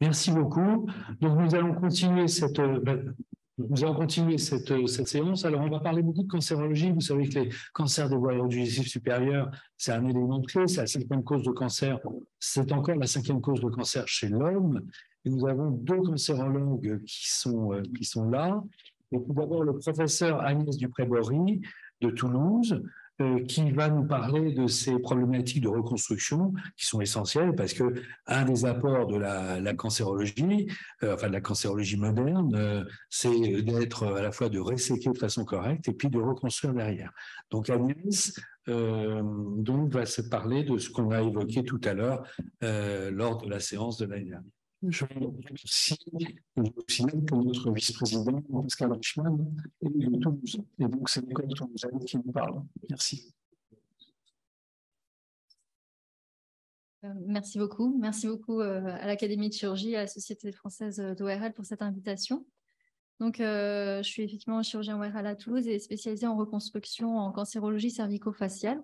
Merci beaucoup. Donc, nous allons continuer cette séance. Alors, on va parler beaucoup de cancérologie. Vous savez que les cancers des voies aérodigestives supérieures, c'est un élément clé, c'est la 5e cause de cancer. C'est encore la 5e cause de cancer chez l'homme. Et nous avons 2 cancérologues qui sont là. Et tout d'abord, le professeur Agnès Dupré-Bory de Toulouse, qui va nous parler de ces problématiques de reconstruction qui sont essentielles parce que un des apports de la cancérologie, enfin de la cancérologie moderne, c'est d'être à la fois de resséquer de façon correcte et puis de reconstruire derrière. Donc Agnès donc va se parler de ce qu'on a évoqué tout à l'heure lors de la séance de l'année dernière. Je vous remercie. Je vous signale que notre vice-président, Pascal Richman, est de Toulouse. Et donc, c'est l'école toulousaine qui nous parle. Merci. Merci beaucoup. Merci beaucoup à l'Académie de chirurgie et à la Société française d'ORL pour cette invitation. Donc, je suis effectivement chirurgien ORL à Toulouse et spécialisée en reconstruction en cancérologie cervico-faciale.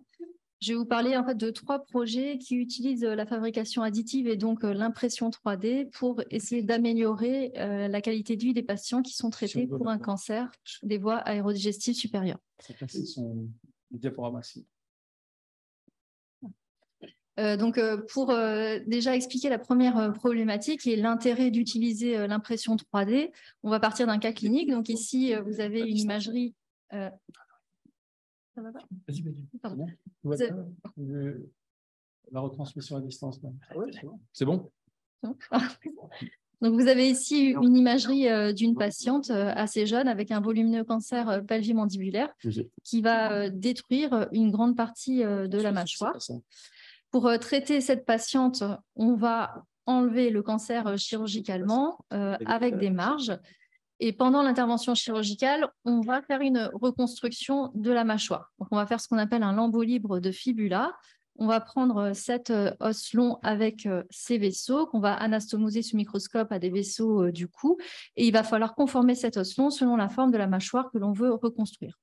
Je vais vous parler en fait de 3 projets qui utilisent la fabrication additive et donc l'impression 3D pour essayer d'améliorer la qualité de vie des patients qui sont traités pour un cancer des voies aérodigestives supérieures. C'est son diaporama. Pour déjà expliquer la première problématique et l'intérêt d'utiliser l'impression 3D, on va partir d'un cas clinique. Donc ici, vous avez une imagerie. Ça va pas ? Vas-y. La retransmission à distance. C'est bon ? Donc, vous avez ici une imagerie d'une patiente assez jeune avec un volumineux cancer pelvimandibulaire qui va détruire une grande partie de la mâchoire. Pour traiter cette patiente, on va enlever le cancer chirurgicalement avec des marges. Et pendant l'intervention chirurgicale, on va faire une reconstruction de la mâchoire. Donc, on va faire ce qu'on appelle un lambeau libre de fibula. On va prendre cet os long avec ces vaisseaux qu'on va anastomoser sous microscope à des vaisseaux du cou. Et il va falloir conformer cet os long selon la forme de la mâchoire que l'on veut reconstruire.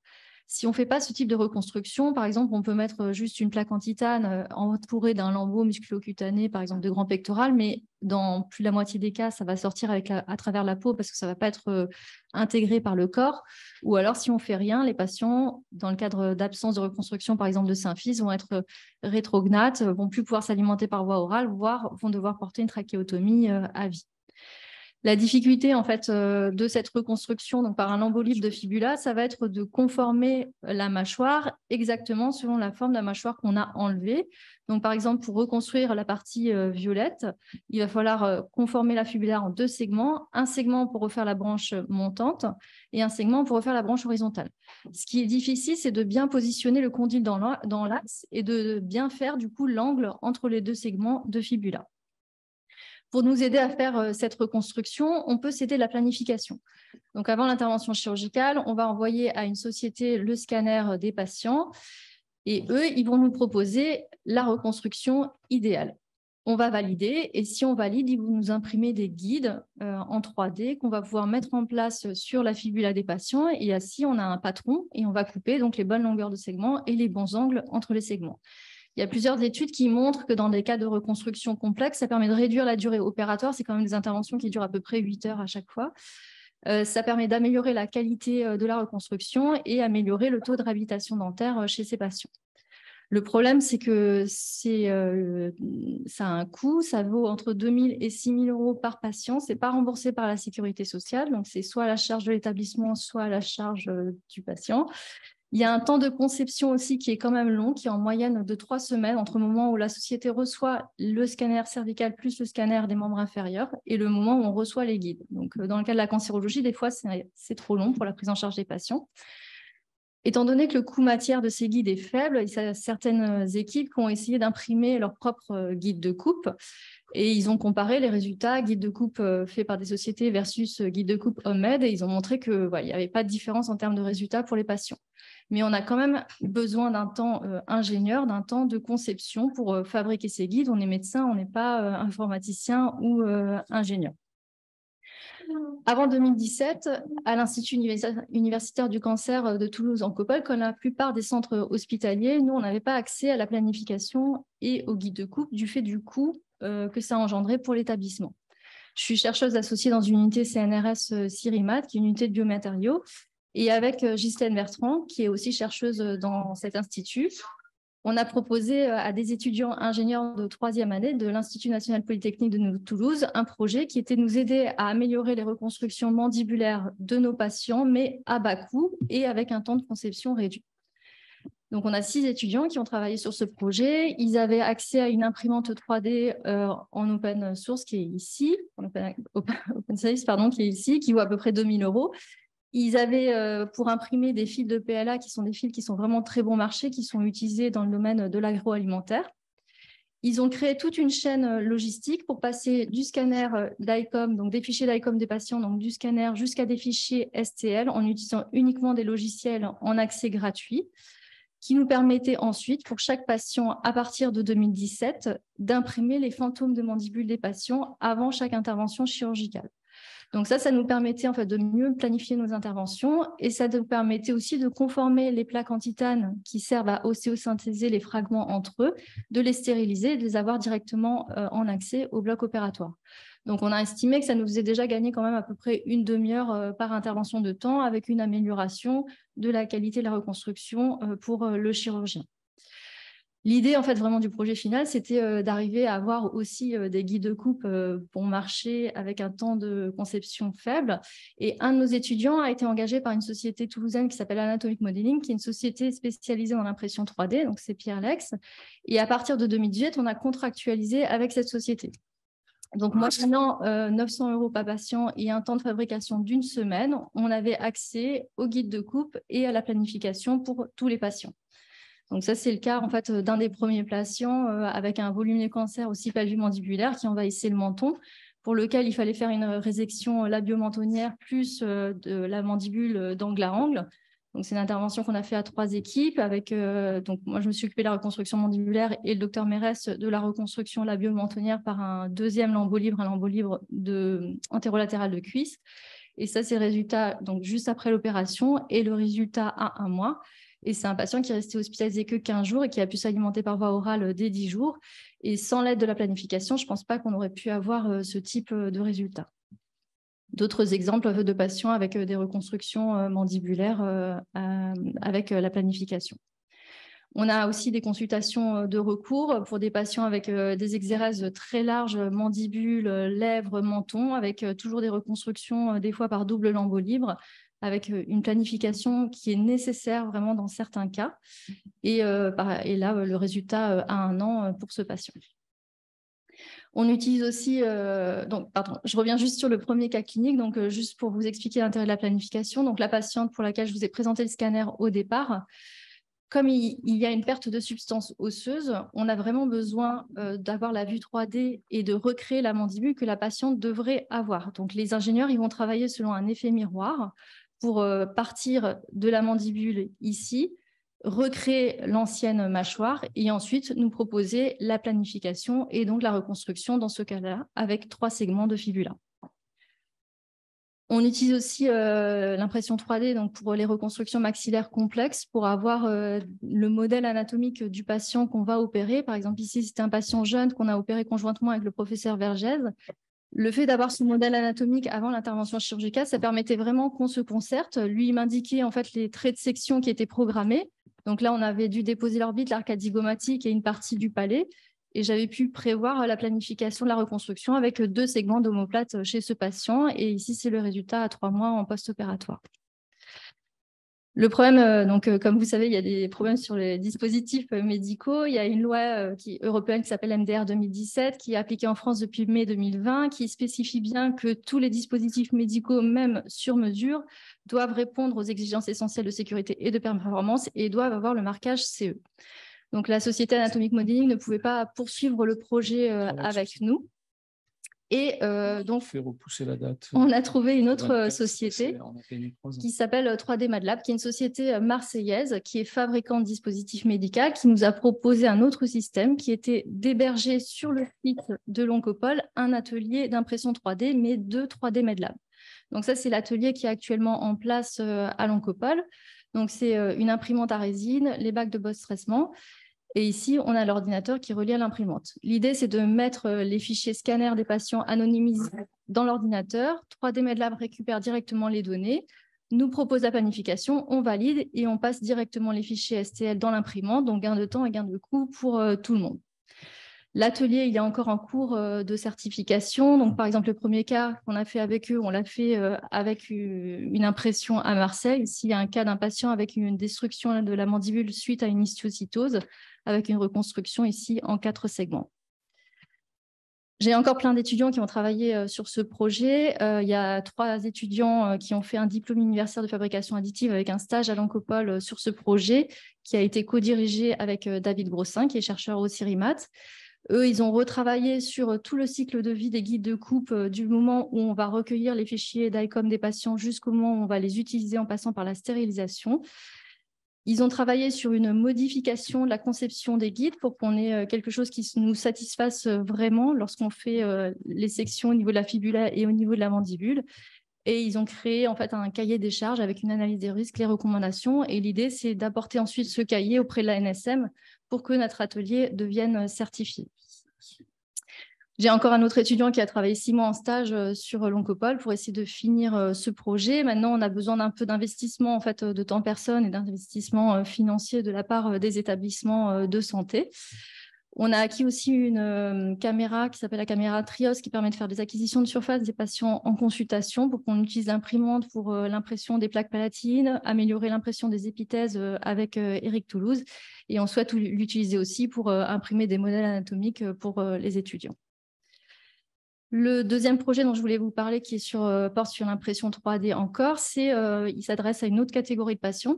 Si on ne fait pas ce type de reconstruction, par exemple, on peut mettre juste une plaque en titane entourée d'un lambeau musculocutané, par exemple de grand pectoral, mais dans plus de la moitié des cas, ça va sortir à travers la peau parce que ça ne va pas être intégré par le corps. Ou alors, si on ne fait rien, les patients, dans le cadre d'absence de reconstruction, par exemple de symphyse, vont être rétrognates, ne vont plus pouvoir s'alimenter par voie orale, voire vont devoir porter une trachéotomie à vie. La difficulté en fait de cette reconstruction donc par un lambeau libre de fibula, ça va être de conformer la mâchoire exactement selon la forme de la mâchoire qu'on a enlevée. Donc par exemple, pour reconstruire la partie violette, il va falloir conformer la fibula en 2 segments, un segment pour refaire la branche montante et un segment pour refaire la branche horizontale. Ce qui est difficile, c'est de bien positionner le condyle dans l'axe et de bien faire du coup l'angle entre les 2 segments de fibula. Pour nous aider à faire cette reconstruction, on peut s'aider de la planification. Donc, avant l'intervention chirurgicale, on va envoyer à une société le scanner des patients et eux, ils vont nous proposer la reconstruction idéale. On va valider et si on valide, ils vont nous imprimer des guides en 3D qu'on va pouvoir mettre en place sur la fibula des patients et ainsi, on a un patron et on va couper donc les bonnes longueurs de segments et les bons angles entre les segments. Il y a plusieurs études qui montrent que dans des cas de reconstruction complexe, ça permet de réduire la durée opératoire. C'est quand même des interventions qui durent à peu près 8 heures à chaque fois. Ça permet d'améliorer la qualité de la reconstruction et améliorer le taux de réhabilitation dentaire chez ces patients. Le problème, c'est que ça a un coût. Ça vaut entre 2 000 et 6 000 euros par patient. Ce n'est pas remboursé par la sécurité sociale. Donc, c'est soit à la charge de l'établissement, soit à la charge du patient. Il y a un temps de conception aussi qui est quand même long, qui est en moyenne de 3 semaines entre le moment où la société reçoit le scanner cervical plus le scanner des membres inférieurs et le moment où on reçoit les guides. Donc, dans le cas de la cancérologie, des fois, c'est trop long pour la prise en charge des patients. Étant donné que le coût matière de ces guides est faible, il y a certaines équipes qui ont essayé d'imprimer leur propre guide de coupe et ils ont comparé les résultats guide de coupe faits par des sociétés versus guide de coupe Homemade et ils ont montré qu'il n'y avait pas de différence en termes de résultats pour les patients. Mais on a quand même besoin d'un temps ingénieur, d'un temps de conception pour fabriquer ces guides. On est médecin, on n'est pas informaticien ou ingénieur. Avant 2017, à l'Institut universitaire du cancer de Toulouse en Coppel, comme la plupart des centres hospitaliers, nous, on n'avait pas accès à la planification et au guide de coupe du fait du coût que ça engendrait pour l'établissement. Je suis chercheuse associée dans une unité CNRS CIRIMAT, qui est une unité de biomatériaux, et avec Ghislaine Bertrand, qui est aussi chercheuse dans cet institut. On a proposé à des étudiants ingénieurs de 3e année de l'Institut national polytechnique de Toulouse un projet qui était de nous aider à améliorer les reconstructions mandibulaires de nos patients, mais à bas coût et avec un temps de conception réduit. Donc, on a 6 étudiants qui ont travaillé sur ce projet. Ils avaient accès à une imprimante 3D en open source qui est ici, open science, pardon, qui est ici, qui vaut à peu près 2 000 €. Ils avaient pour imprimer des fils de PLA qui sont des fils qui sont vraiment très bon marché, qui sont utilisés dans le domaine de l'agroalimentaire. Ils ont créé toute une chaîne logistique pour passer du scanner d'ICOM, donc des fichiers d'ICOM des patients, donc du scanner jusqu'à des fichiers STL en utilisant uniquement des logiciels en accès gratuit, qui nous permettaient ensuite, pour chaque patient, à partir de 2017, d'imprimer les fantômes de mandibule des patients avant chaque intervention chirurgicale. Donc ça nous permettait en fait de mieux planifier nos interventions et ça nous permettait aussi de conformer les plaques en titane qui servent à osséosynthéser les fragments entre eux, de les stériliser et de les avoir directement en accès au bloc opératoire. Donc on a estimé que ça nous faisait déjà gagner quand même à peu près une demi-heure par intervention de temps avec une amélioration de la qualité de la reconstruction pour le chirurgien. L'idée, en fait, vraiment du projet final, c'était d'arriver à avoir aussi des guides de coupe bon marché avec un temps de conception faible. Et un de nos étudiants a été engagé par une société toulousaine qui s'appelle Anatomic Modeling, qui est une société spécialisée dans l'impression 3D, donc c'est Pierre Lex. Et à partir de 2018, on a contractualisé avec cette société. Donc, moyennant 900 € par patient et un temps de fabrication d'1 semaine, on avait accès au guide de coupe et à la planification pour tous les patients. Donc ça, c'est le cas en fait d'un des premiers patients avec un volumineux cancer aussi pelvimandibulaire qui envahissait le menton, pour lequel il fallait faire une résection labio-mentonnière plus de la mandibule d'angle à angle. Donc c'est une intervention qu'on a fait à 3 équipes avec donc moi je me suis occupée de la reconstruction mandibulaire et le docteur Mérès de la reconstruction labio-mentonnière par un deuxième lambeau libre, un lambeau libre antérolatéral de cuisse. Et ça, c'est le résultat donc juste après l'opération et le résultat à 1 mois. Et c'est un patient qui est resté hospitalisé que 15 jours et qui a pu s'alimenter par voie orale dès 10 jours. Et sans l'aide de la planification, je ne pense pas qu'on aurait pu avoir ce type de résultat. D'autres exemples de patients avec des reconstructions mandibulaires avec la planification. On a aussi des consultations de recours pour des patients avec des exérèses très larges, mandibules, lèvres, menton, avec toujours des reconstructions, des fois par double lambeau libre, avec une planification qui est nécessaire vraiment dans certains cas. Et là, le résultat à 1 an pour ce patient. On utilise aussi, je reviens juste sur le premier cas clinique, donc juste pour vous expliquer l'intérêt de la planification. Donc la patiente pour laquelle je vous ai présenté le scanner au départ, comme il y a une perte de substance osseuse, on a vraiment besoin d'avoir la vue 3D et de recréer la mandibule que la patiente devrait avoir. Donc les ingénieurs, ils vont travailler selon un effet miroir pour partir de la mandibule ici, recréer l'ancienne mâchoire et ensuite nous proposer la planification et donc la reconstruction dans ce cas-là avec 3 segments de fibula. On utilise aussi l'impression 3D donc pour les reconstructions maxillaires complexes pour avoir le modèle anatomique du patient qu'on va opérer. Par exemple, ici, c'était un patient jeune qu'on a opéré conjointement avec le professeur Vergès. Le fait d'avoir ce modèle anatomique avant l'intervention chirurgicale, ça permettait vraiment qu'on se concerte. Lui, il m'indiquait en fait les traits de section qui étaient programmés. Donc là, on avait dû déposer l'orbite, l'arcade zygomatique et une partie du palais. Et j'avais pu prévoir la planification de la reconstruction avec 2 segments d'omoplate chez ce patient. Et ici, c'est le résultat à 3 mois en post-opératoire. Le problème, comme vous savez, il y a des problèmes sur les dispositifs médicaux. Il y a une loi européenne qui s'appelle MDR 2017, qui est appliquée en France depuis mai 2020, qui spécifie bien que tous les dispositifs médicaux, même sur mesure, doivent répondre aux exigences essentielles de sécurité et de performance et doivent avoir le marquage CE. Donc, la société Anatomic Modeling ne pouvait pas poursuivre le projet avec nous. Et donc, repousser la date. On a trouvé une autre société qui s'appelle 3D MadLab, qui est une société marseillaise qui est fabricante de dispositifs médicaux, qui nous a proposé un autre système qui était d'héberger sur le site de l'Oncopole un atelier d'impression 3D, mais de 3D MadLab. Donc ça, c'est l'atelier qui est actuellement en place à l'Oncopole. Donc c'est une imprimante à résine, les bacs de post-traitement. Et ici, on a l'ordinateur qui est relié à l'imprimante. L'idée, c'est de mettre les fichiers scanners des patients anonymisés dans l'ordinateur. 3D MedLab récupère directement les données, nous propose la planification, on valide et on passe directement les fichiers STL dans l'imprimante, donc gain de temps et gain de coût pour tout le monde. L'atelier, il est encore en cours de certification. Donc, par exemple, le premier cas qu'on a fait avec eux, on l'a fait avec une impression à Marseille. Ici, il y a un cas d'un patient avec une destruction de la mandibule suite à une histiocytose, avec une reconstruction ici en 4 segments. J'ai encore plein d'étudiants qui ont travaillé sur ce projet. Il y a 3 étudiants qui ont fait un diplôme universitaire de fabrication additive avec un stage à l'Oncopole sur ce projet, qui a été co-dirigé avec David Grossin, qui est chercheur au CIRIMAT. Eux, ils ont retravaillé sur tout le cycle de vie des guides de coupe du moment où on va recueillir les fichiers d'ICOM des patients jusqu'au moment où on va les utiliser en passant par la stérilisation. Ils ont travaillé sur une modification de la conception des guides pour qu'on ait quelque chose qui nous satisfasse vraiment lorsqu'on fait les sections au niveau de la fibula et au niveau de la mandibule. Et ils ont créé en fait un cahier des charges avec une analyse des risques, les recommandations. Et l'idée, c'est d'apporter ensuite ce cahier auprès de la NSM pour que notre atelier devienne certifié. J'ai encore un autre étudiant qui a travaillé 6 mois en stage sur l'Oncopole pour essayer de finir ce projet. Maintenant, on a besoin d'un peu d'investissement en fait, de temps personne et d'investissement financier de la part des établissements de santé. On a acquis aussi une caméra qui s'appelle la caméra Trios qui permet de faire des acquisitions de surface des patients en consultation pour qu'on utilise l'imprimante pour l'impression des plaques palatines, améliorer l'impression des épithèses avec Eric Toulouse. Et on souhaite l'utiliser aussi pour imprimer des modèles anatomiques pour les étudiants. Le deuxième projet dont je voulais vous parler, qui est porte sur l'impression 3D encore, il s'adresse à une autre catégorie de patients.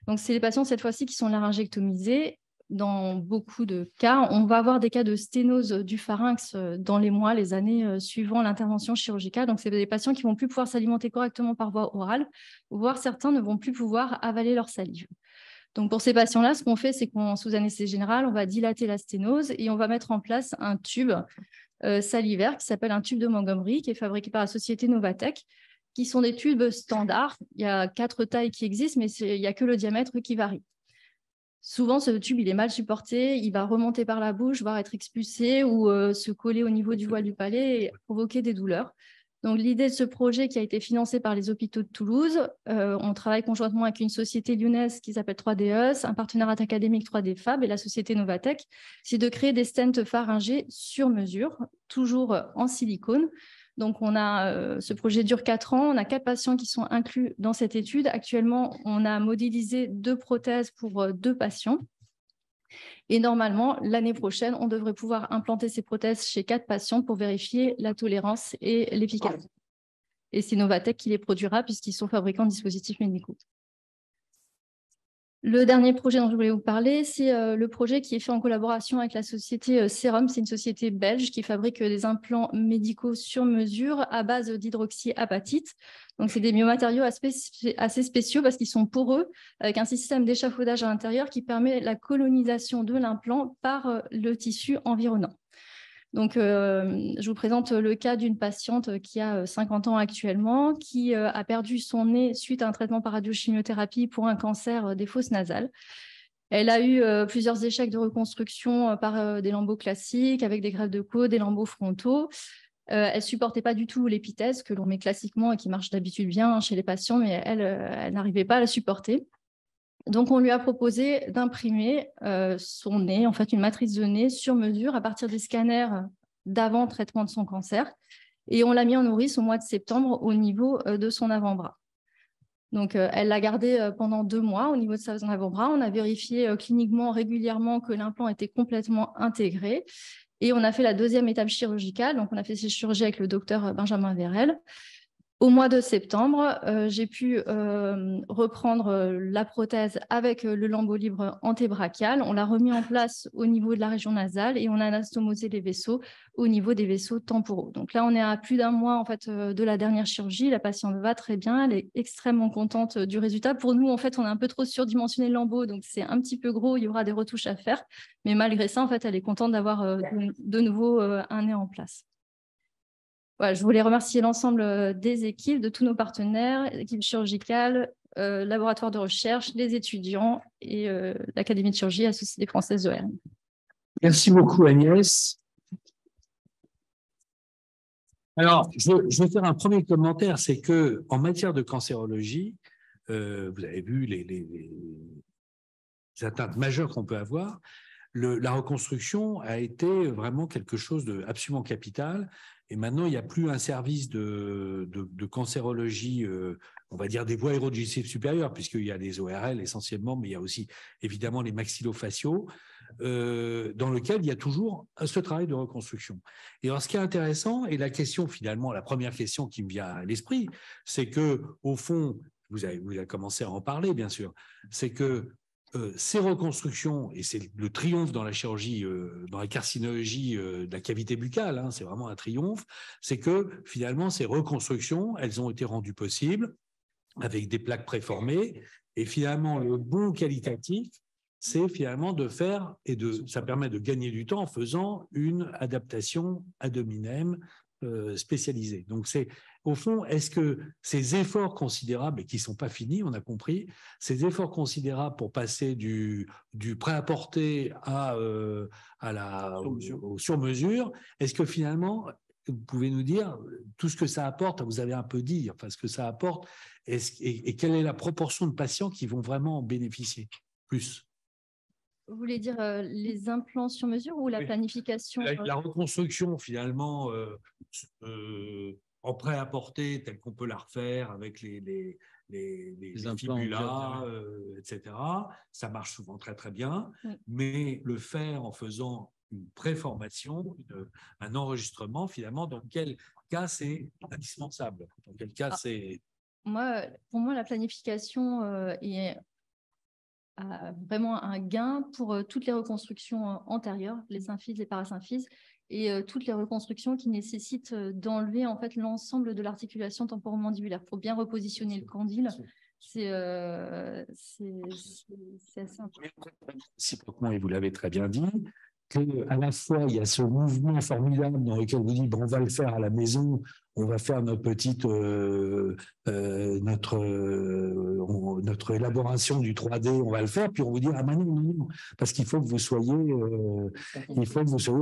Donc, c'est les patients, cette fois-ci, qui sont laryngectomisés. Dans beaucoup de cas, on va avoir des cas de sténose du pharynx dans les mois, les années suivant l'intervention chirurgicale. Donc, c'est des patients qui ne vont plus pouvoir s'alimenter correctement par voie orale, voire certains ne vont plus pouvoir avaler leur salive. Donc, pour ces patients-là, ce qu'on fait, c'est qu'on, sous anesthésie générale, on va dilater la sténose et on va mettre en place un tube salivaire qui s'appelle un tube de Montgomery, qui est fabriqué par la société Novatech, qui sont des tubes standards. Il y a 4 tailles qui existent, mais il n'y a que le diamètre qui varie. Souvent, ce tube, il est mal supporté, il va remonter par la bouche, voire être expulsé ou se coller au niveau du voile du palais et provoquer des douleurs. Donc, l'idée de ce projet qui a été financé par les hôpitaux de Toulouse, on travaille conjointement avec une société lyonnaise qui s'appelle 3DES, un partenaire académique 3D Fab et la société Novatech, c'est de créer des stents pharyngés sur mesure, toujours en silicone. Donc, ce projet dure 4 ans. On a 4 patients qui sont inclus dans cette étude. Actuellement, on a modélisé 2 prothèses pour 2 patients. Et normalement, l'année prochaine, on devrait pouvoir implanter ces prothèses chez 4 patients pour vérifier la tolérance et l'efficacité. Et c'est Novatech qui les produira puisqu'ils sont fabricants de dispositifs médicaux. Le dernier projet dont je voulais vous parler, c'est le projet qui est fait en collaboration avec la société Serum. C'est une société belge qui fabrique des implants médicaux sur mesure à base d'hydroxyapatite. Donc, c'est des biomatériaux assez spéciaux parce qu'ils sont poreux, avec un système d'échafaudage à l'intérieur qui permet la colonisation de l'implant par le tissu environnant. Donc, je vous présente le cas d'une patiente qui a 50 ans actuellement, qui a perdu son nez suite à un traitement par radiochimiothérapie pour un cancer des fosses nasales. Elle a eu plusieurs échecs de reconstruction par des lambeaux classiques, avec des greffes de côte, des lambeaux frontaux. Elle ne supportait pas du tout l'épithèse que l'on met classiquement et qui marche d'habitude bien chez les patients, mais elle n'arrivait pas à la supporter. Donc, on lui a proposé d'imprimer son nez, en fait, une matrice de nez sur mesure à partir des scanners d'avant traitement de son cancer. Et on l'a mis en nourrice au mois de septembre au niveau de son avant-bras. Donc, elle l'a gardé pendant 2 mois au niveau de son avant-bras. On a vérifié cliniquement régulièrement que l'implant était complètement intégré. Et on a fait la 2e étape chirurgicale. Donc, on a fait ces chirurgies avec le docteur Benjamin Vérel. Au mois de septembre, j'ai pu reprendre la prothèse avec le lambeau libre antébrachial. On l'a remis en place au niveau de la région nasale et on a anastomosé les vaisseaux au niveau des vaisseaux temporaux. Donc là, on est à plus d'1 mois en fait, de la dernière chirurgie. La patiente va très bien, elle est extrêmement contente du résultat. Pour nous, en fait, on a un peu trop surdimensionné le lambeau, donc c'est un petit peu gros, il y aura des retouches à faire. Mais malgré ça, en fait, elle est contente d'avoir de nouveau un nez en place. Voilà, je voulais remercier l'ensemble des équipes, de tous nos partenaires, équipes chirurgicales, laboratoire de recherche, les étudiants et l'Académie de chirurgie et la Société française de RN. Merci beaucoup, Agnès. Alors, je vais faire un premier commentaire, c'est qu'en matière de cancérologie, vous avez vu les atteintes majeures qu'on peut avoir. La reconstruction a été vraiment quelque chose d'absolument capital. Et maintenant, il n'y a plus un service de cancérologie, on va dire des voies aérodigestives supérieures, puisqu'il y a les ORL essentiellement, mais il y a aussi évidemment les maxillofaciaux, dans lequel il y a toujours ce travail de reconstruction. Et alors, ce qui est intéressant, et la question finalement, la première question qui me vient à l'esprit, c'est que au fond, vous avez commencé à en parler, bien sûr, c'est que ces reconstructions, et c'est le triomphe dans la chirurgie, dans la carcinologie de la cavité buccale, hein, c'est vraiment un triomphe, c'est que finalement, ces reconstructions, elles ont été rendues possibles avec des plaques préformées, et finalement, le bon qualitatif, c'est finalement de faire, ça permet de gagner du temps en faisant une adaptation ad hominem spécialisée. Donc, c'est au fond, est-ce que ces efforts considérables, et qui ne sont pas finis, on a compris, ces efforts considérables pour passer du prêt-à-porter au sur-mesure, est-ce que finalement, vous pouvez nous dire tout ce que ça apporte, vous avez un peu dit, enfin, ce que ça apporte, et quelle est la proportion de patients qui vont vraiment en bénéficier plus? Vous voulez dire les implants sur mesure ou la planification? La reconstruction, finalement, en prêt-à-porter, telle qu'on peut la refaire avec les fibulas, etc. Ça marche souvent très, très bien. Oui. Mais le faire en faisant une préformation, un enregistrement, finalement, dans quel cas c'est indispensable? Dans quel cas c'est… Pour moi, la planification est vraiment un gain pour toutes les reconstructions antérieures, les symphyses, les parasymphyses, et toutes les reconstructions qui nécessitent d'enlever en fait l'ensemble de l'articulation temporomandibulaire pour bien repositionner le condyle. C'est assez important. Réciproquement, et vous l'avez très bien dit, qu'à la fois, il y a ce mouvement formidable dans lequel vous dites, bon, on va le faire à la maison, on va faire notre petite, notre élaboration du 3D, on va le faire, puis on vous dit, ah ben non, parce qu'il faut que vous soyez,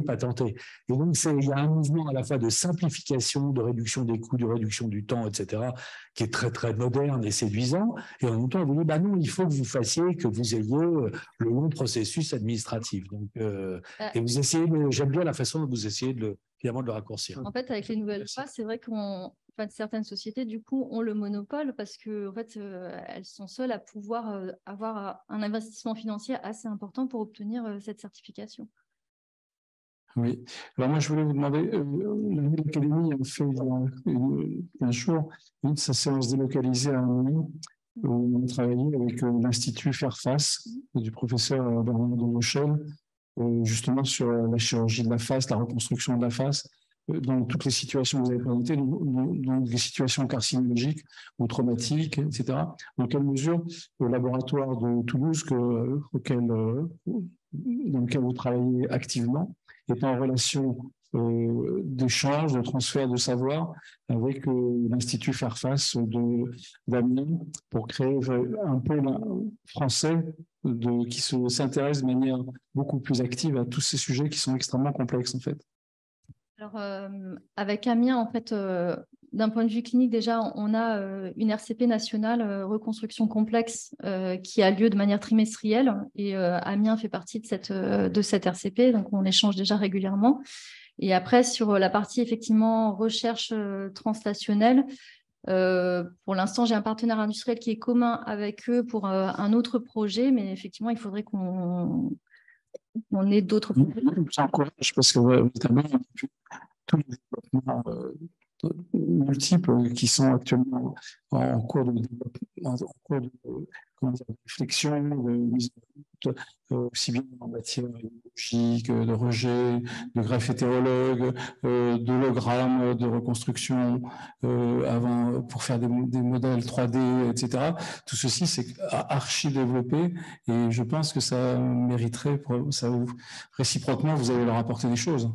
patenté. Et donc, il y a un mouvement à la fois de simplification, de réduction des coûts, de réduction du temps, etc., qui est très, très moderne et séduisant. Et en même temps, on vous dit, bah non, il faut que vous fassiez, que vous ayez le long processus administratif. Donc, et vous essayez, j'aime bien la façon dont vous essayez finalement de le raccourcir. En fait, avec les nouvelles lois, c'est vrai certaines sociétés, du coup, ont le monopole parce que, en fait, elles sont seules à pouvoir avoir un investissement financier assez important pour obtenir cette certification. Oui. Alors moi, je voulais vous demander, l'Académie a fait un jour sa séance délocalisée à Amiens, où on a travaillé avec l'Institut Fairface du professeur Bernard de Rochelle, justement sur la chirurgie de la face, la reconstruction de la face, dans toutes les situations que vous avez présentées, dans des situations carcinologiques ou traumatiques, etc. Dans quelle mesure le laboratoire de Toulouse, dans lequel vous travaillez activement, est en relation d'échange, de transfert de savoir avec l'Institut Fairface d'Amiens pour créer un pôle français qui s'intéresse de manière beaucoup plus active à tous ces sujets qui sont extrêmement complexes en fait. Alors, avec Amiens, en fait, d'un point de vue clinique, déjà, on a une RCP nationale reconstruction complexe qui a lieu de manière trimestrielle et Amiens fait partie de cette RCP, donc on échange déjà régulièrement. Et après, sur la partie effectivement recherche translationnelle, pour l'instant, j'ai un partenaire industriel qui est commun avec eux pour un autre projet, mais effectivement, il faudrait qu'on ait d'autres projets. J'encourage parce que notamment, tous les développements multiples qui sont actuellement en cours de développement, en cours de réflexion, aussi bien en matière biologique, de rejet, de greffe hétérologue, d'hologramme, de reconstruction, pour faire des modèles 3D, etc. Tout ceci, c'est archi développé et je pense que ça mériterait, réciproquement, vous allez leur apporter des choses.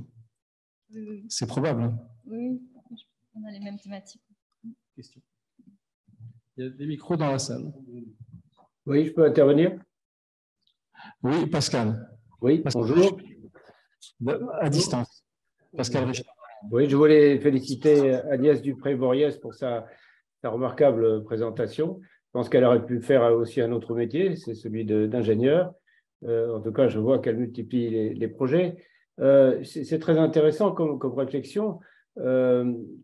C'est probable. Oui, on a les mêmes thématiques. Question. Il y a des micros dans la salle. Oui, je peux intervenir? Oui, Pascal. Oui, bonjour. À distance. Pascal Richard. Oui, je voulais féliciter Agnès Dupré-Borriès pour sa remarquable présentation. Je pense qu'elle aurait pu faire aussi un autre métier, c'est celui d'ingénieur. En tout cas, je vois qu'elle multiplie les projets. C'est très intéressant comme réflexion.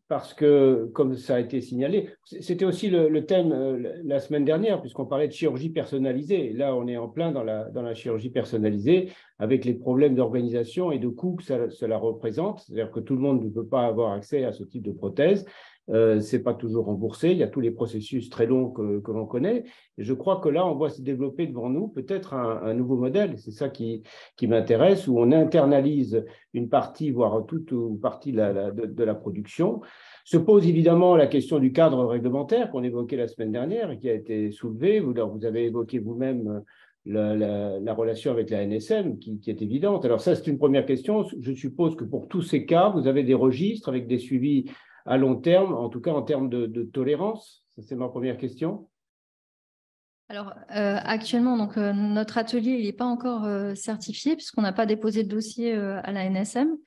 Parce que, comme ça a été signalé, c'était aussi le thème la semaine dernière, puisqu'on parlait de chirurgie personnalisée. Et là, on est en plein dans la chirurgie personnalisée, avec les problèmes d'organisation et de coûts que cela représente. C'est-à-dire que tout le monde ne peut pas avoir accès à ce type de prothèse. Ce n'est pas toujours remboursé. Il y a tous les processus très longs que l'on connaît. Et je crois que là, on voit se développer devant nous peut-être un nouveau modèle. C'est ça qui m'intéresse, où on internalise une partie, voire toute ou partie de la production. Se pose évidemment la question du cadre réglementaire qu'on évoquait la semaine dernière et qui a été soulevée. Vous avez évoqué vous-même la relation avec la NSM qui est évidente. Alors ça, c'est une première question. Je suppose que pour tous ces cas, vous avez des registres avec des suivis à long terme, en tout cas en termes de tolérance. C'est ma première question. Alors, actuellement, donc, notre atelier n'est pas encore certifié puisqu'on n'a pas déposé de dossier à la NSM.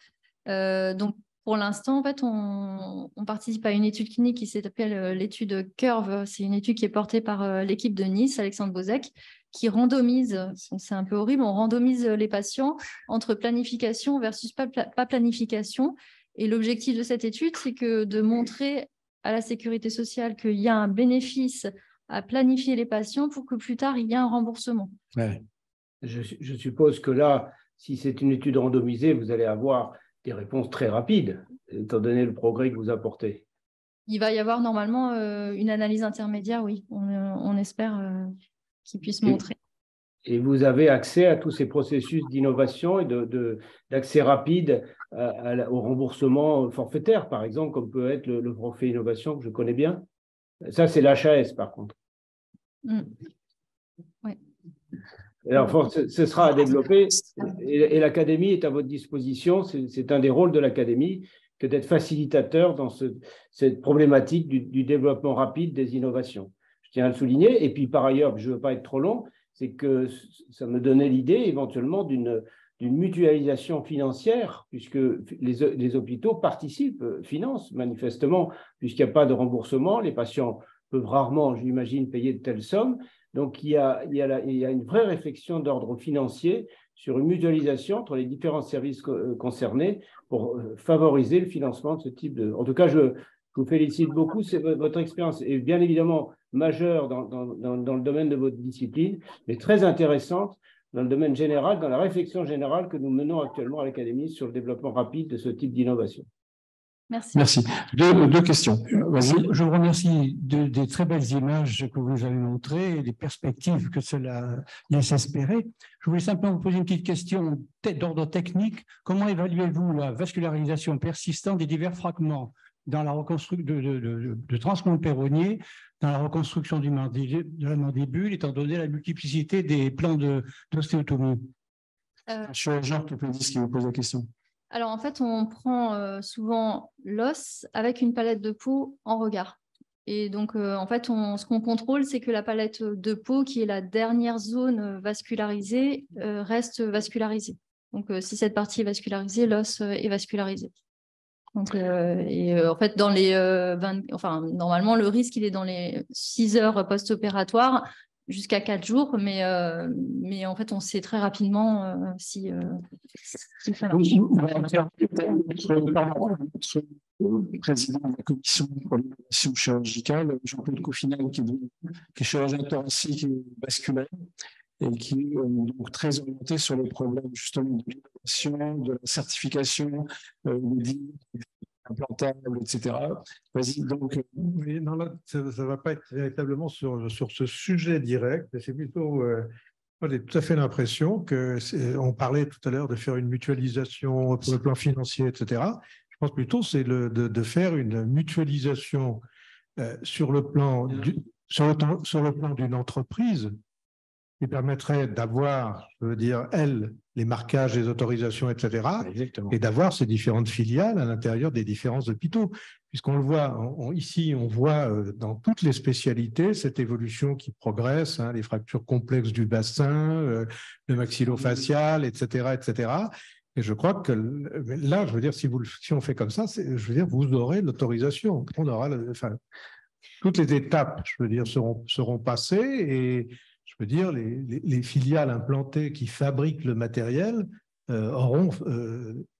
Donc, pour l'instant, en fait, on participe à une étude clinique qui s'appelle l'étude CURVE. C'est une étude qui est portée par l'équipe de Nice, Alexandre Bozek, qui randomise, c'est un peu horrible, on randomise les patients entre planification versus pas planification. Et l'objectif de cette étude, c'est de montrer à la sécurité sociale qu'il y a un bénéfice à planifier les patients pour que plus tard, il y ait un remboursement. Ouais. Je suppose que là, si c'est une étude randomisée, vous allez avoir des réponses très rapides, étant donné le progrès que vous apportez. Il va y avoir normalement une analyse intermédiaire, oui. On espère qu'il puisse montrer. Et vous avez accès à tous ces processus d'innovation et d'accès rapide au remboursement forfaitaire, par exemple, comme peut être le forfait innovation que je connais bien. Ça, c'est l'HAS, par contre. Oui. Alors, ce sera à développer et l'Académie est à votre disposition. C'est un des rôles de l'Académie que d'être facilitateur dans cette problématique du développement rapide des innovations. Je tiens à le souligner. Et puis, par ailleurs, je ne veux pas être trop long, c'est que ça me donnait l'idée éventuellement d'une mutualisation financière, puisque les hôpitaux participent, financent manifestement, puisqu'il n'y a pas de remboursement. Les patients peuvent rarement, j'imagine, payer de telles sommes. Donc, il y a une vraie réflexion d'ordre financier sur une mutualisation entre les différents services concernés pour favoriser le financement de ce type de… En tout cas, je vous félicite beaucoup. Votre expérience est bien évidemment majeure dans le domaine de votre discipline, mais très intéressante dans le domaine général, dans la réflexion générale que nous menons actuellement à l'Académie sur le développement rapide de ce type d'innovation. Merci. Merci. Deux questions. Vas-y. Je vous remercie des très belles images que vous avez montrées et des perspectives que cela laisse espérer. Je voulais simplement vous poser une petite question d'ordre technique. Comment évaluez-vous la vascularisation persistante des divers fragments dans la reconstruction de transplant péronnier, dans la reconstruction de la mandibule, étant donné la multiplicité des plans d'ostéotomie? Je suis Jean Topédis qui vous pose la question. Alors, en fait, on prend souvent l'os avec une palette de peau en regard. Et donc, en fait, ce qu'on contrôle, c'est que la palette de peau, qui est la dernière zone vascularisée, reste vascularisée. Donc, si cette partie est vascularisée, l'os est vascularisé. Donc, en fait, dans les normalement, le risque, il est dans les 6 heures post-opératoires jusqu'à 4 jours, mais en fait, on sait très rapidement si ça marche. Le président de la commission pour l'innovation chirurgicale, Jean-Claude Coffinel, qui est chirurgien thoracique et vasculaire, et qui est donc très orienté sur les problèmes justement de l'innovation, de la certification, des implantables, etc. Vas-y, donc. Oui, non, là, ça ne va pas être véritablement sur ce sujet direct, mais c'est plutôt. Moi, j'ai tout à fait l'impression on parlait tout à l'heure de faire une mutualisation pour le plan financier, etc. Je pense plutôt c'est de faire une mutualisation sur le plan d'une entreprise qui permettrait d'avoir, je veux dire, les marquages, les autorisations, etc., Exactement. et d'avoir ces différentes filiales à l'intérieur des différents hôpitaux. Puisqu'on le voit, ici, on voit dans toutes les spécialités cette évolution qui progresse, hein, les fractures complexes du bassin, le maxillofacial, etc., etc. Et je crois que là, je veux dire, si on fait comme ça, je veux dire, vous aurez l'autorisation. On aura, toutes les étapes, je veux dire, seront passées et je veux dire, les filiales implantées qui fabriquent le matériel auront,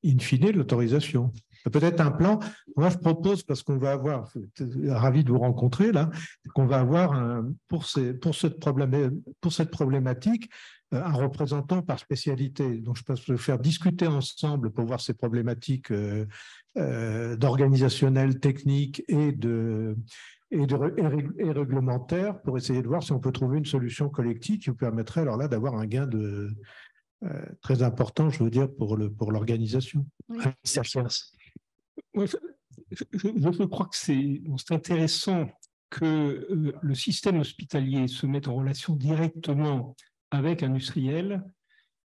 in fine, l'autorisation. Peut-être un plan. Moi, je propose, parce qu'on va avoir, ravi de vous rencontrer là, qu'on va avoir pour cette problématique, un représentant par spécialité. Donc, je pense le faire discuter ensemble pour voir ces problématiques d'organisationnel, technique et réglementaire pour essayer de voir si on peut trouver une solution collective qui vous permettrait alors là d'avoir un gain très important, je veux dire, pour l'organisation. Oui. Je crois que c'est intéressant que le système hospitalier se mette en relation directement avec industriel,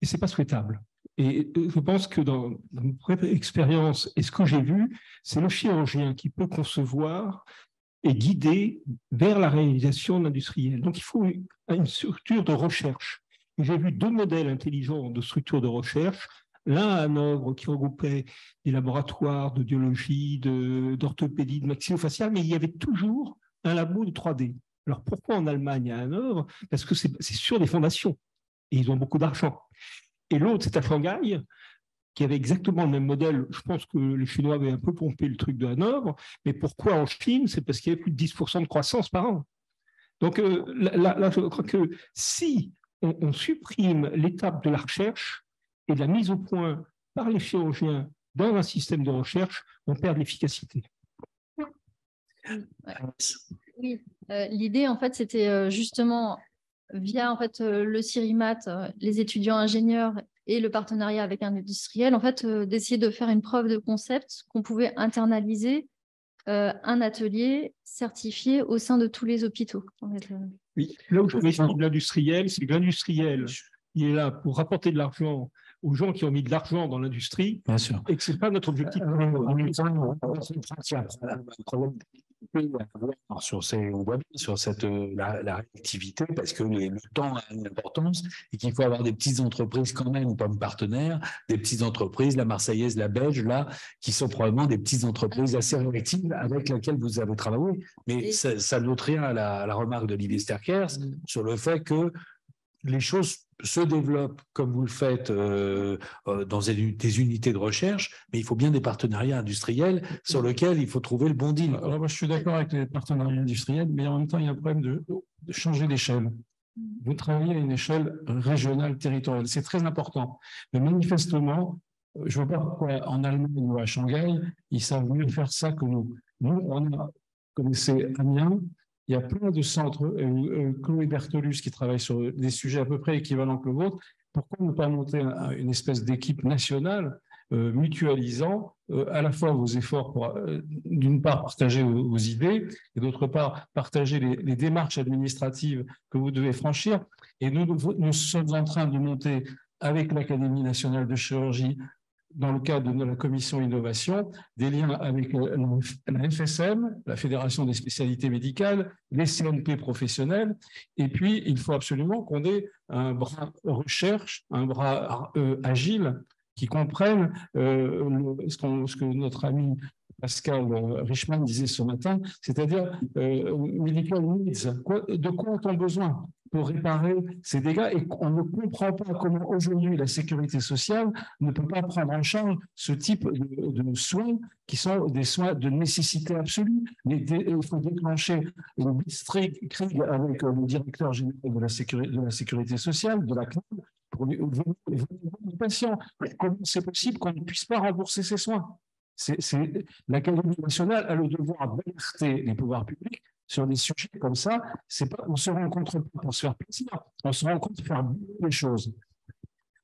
et ce n'est pas souhaitable. Et je pense que dans mon propre expérience, et ce que j'ai vu, c'est le chirurgien qui peut concevoir et guider vers la réalisation d'industriel. Donc, il faut une structure de recherche. J'ai vu 2 modèles intelligents de structure de recherche. L'un à Hanovre qui regroupait des laboratoires de biologie, d'orthopédie, de maxillofacial, mais il y avait toujours un labo de 3D. Alors pourquoi en Allemagne à Hanovre? Parce que c'est sur des fondations et ils ont beaucoup d'argent. Et l'autre, c'est à Shanghai, qui avait exactement le même modèle. Je pense que les Chinois avaient un peu pompé le truc de Hanovre, mais pourquoi en Chine? C'est parce qu'il y avait plus de 10% de croissance par an. Donc là, je crois que si on supprime l'étape de la recherche et de la mise au point par les chirurgiens dans un système de recherche, on perd de l'efficacité. Oui, l'idée, en fait, c'était justement via en fait, le CIRIMAT, les étudiants ingénieurs et le partenariat avec un industriel, en fait, d'essayer de faire une preuve de concept qu'on pouvait internaliser un atelier certifié au sein de tous les hôpitaux. En fait, Oui, là où je mets l'industriel, c'est que l'industriel, il est là pour rapporter de l'argent aux gens qui ont mis de l'argent dans l'industrie, bien sûr, et que ce n'est pas notre objectif. Sur la réactivité, parce que le temps a une importance et qu'il faut avoir des petites entreprises quand même comme partenaires, des petites entreprises, la Marseillaise, la Belge, là, qui sont probablement des petites entreprises assez réactives avec lesquelles vous avez travaillé. Mais ça n'ôte rien à la remarque d'Olivier Sterckers sur le fait que les choses se développent comme vous le faites dans des unités de recherche, mais il faut bien des partenariats industriels sur lesquels il faut trouver le bon deal. Alors moi, je suis d'accord avec les partenariats industriels, mais en même temps, il y a un problème de changer d'échelle. Vous travaillez à une échelle régionale, territoriale. C'est très important. Mais manifestement, je ne vois pas pourquoi en Allemagne ou à Shanghai, ils savent mieux faire ça que nous. Nous, vous connaissez Amiens. Il y a plein de centres, Chloé Bertolus qui travaille sur des sujets à peu près équivalents que le vôtre. Pourquoi ne pas monter une espèce d'équipe nationale mutualisant à la fois vos efforts pour, d'une part, partager vos idées et d'autre part, partager les démarches administratives que vous devez franchir. Et nous sommes en train de monter avec l'Académie nationale de chirurgie, dans le cadre de la commission innovation, des liens avec la FSM, la Fédération des spécialités médicales, les CNP professionnels, et puis il faut absolument qu'on ait un bras recherche, un bras agile qui comprenne ce que notre ami Pascal Richman disait ce matin, c'est-à-dire medical needs, de quoi a-t-on besoin pour réparer ces dégâts, et on ne comprend pas comment aujourd'hui la sécurité sociale ne peut pas prendre en charge ce type de soins qui sont des soins de nécessité absolue. Il faut déclencher une blitzkrieg avec le directeur général de la sécurité sociale, de la CNAM, pour les patients. Comment c'est possible qu'on ne puisse pas rembourser ces soins? L'Académie nationale a le devoir d'alerter les pouvoirs publics sur des sujets comme ça. On ne se rencontre pas pour se faire plaisir, on se rencontre pour faire bouger les choses.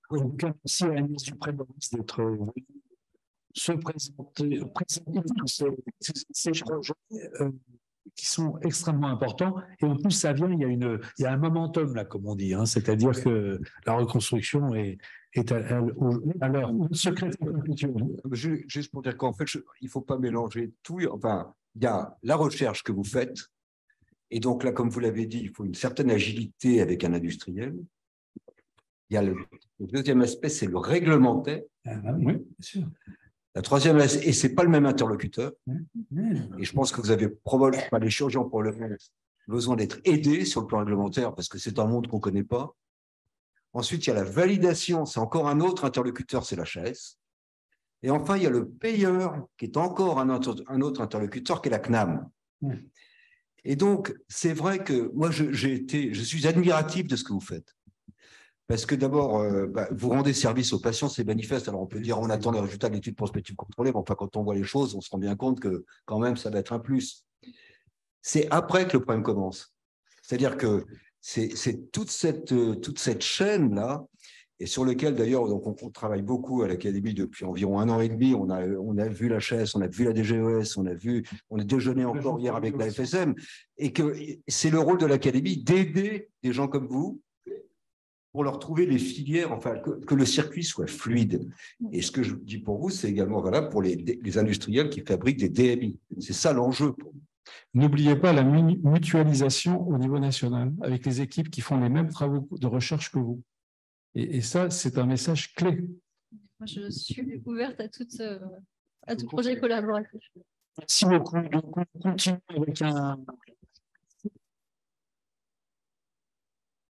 Donc, merci à Agnès Dupré-Boris d'être venue se présenter tous ces projets qui sont extrêmement importants. Et en plus, ça vient, il y a un momentum, là, comme on dit. Hein, c'est-à-dire que la reconstruction est à l'heure. Juste pour dire qu'en fait, il ne faut pas mélanger tout. Enfin, il y a la recherche que vous faites. Et donc là, comme vous l'avez dit, il faut une certaine agilité avec un industriel. Il y a le deuxième aspect, c'est le réglementaire. Oui, bien sûr. La troisième, et ce n'est pas le même interlocuteur. Et je pense que vous avez probablement, les chirurgiens probablement besoin d'être aidés sur le plan réglementaire parce que c'est un monde qu'on ne connaît pas. Ensuite, il y a la validation, c'est encore un autre interlocuteur, c'est l'HAS. Et enfin, il y a le payeur qui est encore un autre interlocuteur qui est la CNAM. Et donc, c'est vrai que moi, je suis admiratif de ce que vous faites. Parce que d'abord, vous rendez service aux patients, c'est manifeste. Alors, on peut dire, on attend les résultats de l'étude prospective contrôlée, mais enfin, quand on voit les choses, on se rend bien compte que, quand même, ça va être un plus. C'est après que le problème commence. C'est-à-dire que c'est toute cette chaîne-là, et sur lequel, d'ailleurs, on travaille beaucoup à l'Académie depuis environ 1 an et demi. On a vu la HAS, on a vu la DGES, on a déjeuné encore hier avec la FSM, et que c'est le rôle de l'Académie d'aider des gens comme vous pour leur trouver les filières, enfin, que le circuit soit fluide. Et ce que je dis pour vous, c'est également valable pour les industriels qui fabriquent des DMI. C'est ça l'enjeu pour nous. N'oubliez pas la mutualisation au niveau national, avec les équipes qui font les mêmes travaux de recherche que vous. Et ça, c'est un message clé. Moi, je suis ouverte à tout projet collaboratif. Merci beaucoup. Donc, on continue avec